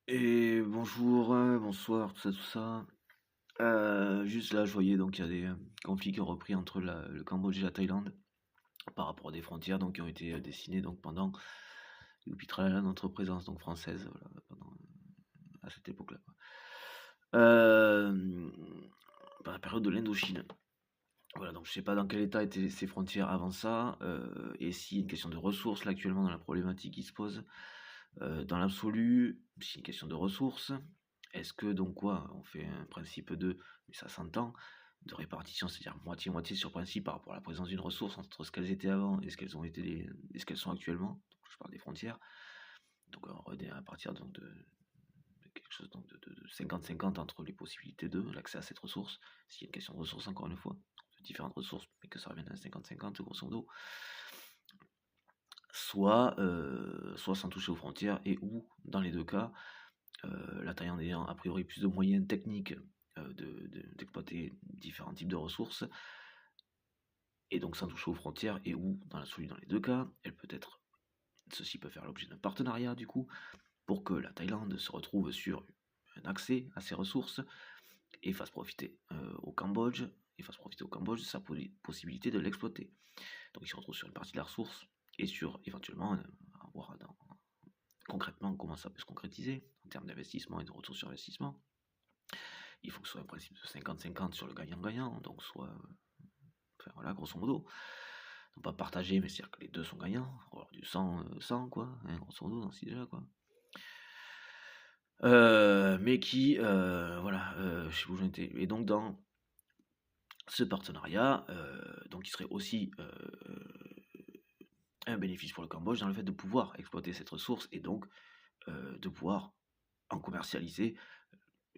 Et bonjour, bonsoir, tout ça, tout ça. Juste là, je voyais donc il y a des conflits qui ont repris entre le Cambodge et la Thaïlande par rapport à des frontières donc qui ont été dessinées donc pendant depuis très longtemps notre présence donc française voilà, à cette époque-là, quoi. Euh, Dans la période de l'Indochine. Voilà, donc je sais pas dans quel état étaient ces frontières avant ça, et s'il y a une question de ressources là actuellement dans la problématique qui se pose. Dans l'absolu, c'est une question de ressources. Est-ce que donc quoi, on fait un principe de, mais ça s'entend, de répartition, c'est-à-dire moitié-moitié sur principe par rapport à la présence d'une ressource entre ce qu'elles étaient avant et ce qu'elles ont été et ce qu'elles sont actuellement. Donc, je parle des frontières. Donc on revient à partir donc de quelque chose donc de 50-50 entre les possibilités de l'accès à cette ressource, s'il y a une question de ressources encore une fois, de différentes ressources, mais que ça revienne à 50-50 grosso modo, soit sans toucher aux frontières, et ou, dans les deux cas, la Thaïlande ayant a priori plus de moyens techniques d'exploiter différents types de ressources, et donc sans toucher aux frontières, et ou, dans l'absolu dans les deux cas, ceci peut faire l'objet d'un partenariat du coup, pour que la Thaïlande se retrouve sur un accès à ces ressources, et fasse profiter au Cambodge, de sa possibilité de l'exploiter. Donc il se retrouve sur une partie de la ressource, et sur éventuellement voir concrètement comment ça peut se concrétiser en termes d'investissement et de retour sur investissement. Il faut que ce soit un principe de 50-50 sur le gagnant-gagnant, donc soit, enfin voilà, grosso modo. Donc pas partagé, mais c'est-à-dire que les deux sont gagnants, ou alors du 100, quoi, hein, grosso modo, dans ce déjà, quoi. Mais qui, voilà, je sais où j'en étais. Et donc dans ce partenariat, donc il serait aussi un bénéfice pour le Cambodge dans le fait de pouvoir exploiter cette ressource et donc de pouvoir en commercialiser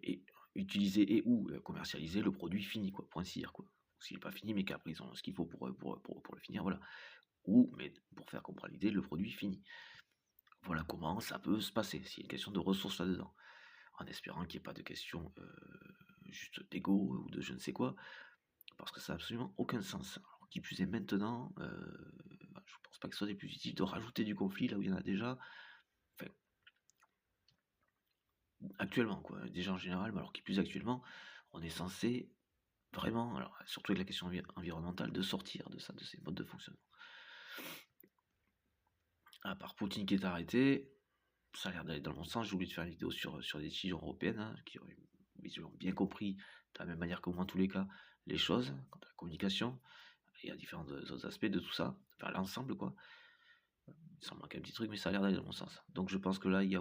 et utiliser et ou commercialiser le produit fini, quoi, point cire, quoi. S'il n'est pas fini, mais qu'après ils ont ce qu'il faut pour le finir, voilà. Ou, mais pour faire comprendre l'idée, le produit fini. Voilà comment ça peut se passer, s'il y a une question de ressources là-dedans. En espérant qu'il n'y ait pas de question juste d'ego ou de je ne sais quoi, parce que ça n'a absolument aucun sens. Alors, qui plus est maintenant, je pense pas que ce soit des plus utiles de rajouter du conflit là où il y en a déjà. Enfin, actuellement, quoi. Déjà en général, mais alors qui plus actuellement, on est censé vraiment, alors surtout avec la question environnementale, de sortir de ça, de ces modes de fonctionnement. À part Poutine qui est arrêté, ça a l'air d'aller dans le bon sens. J'ai oublié de faire une vidéo sur des décisions européennes hein, qui ont visuellement bien compris, de la même manière que moi, en tous les cas, les choses, quant à la communication, et à différents autres aspects de tout ça, enfin l'ensemble, quoi. Il s'en manque un petit truc, mais ça a l'air d'aller dans le bon sens. Donc je pense que là, il y a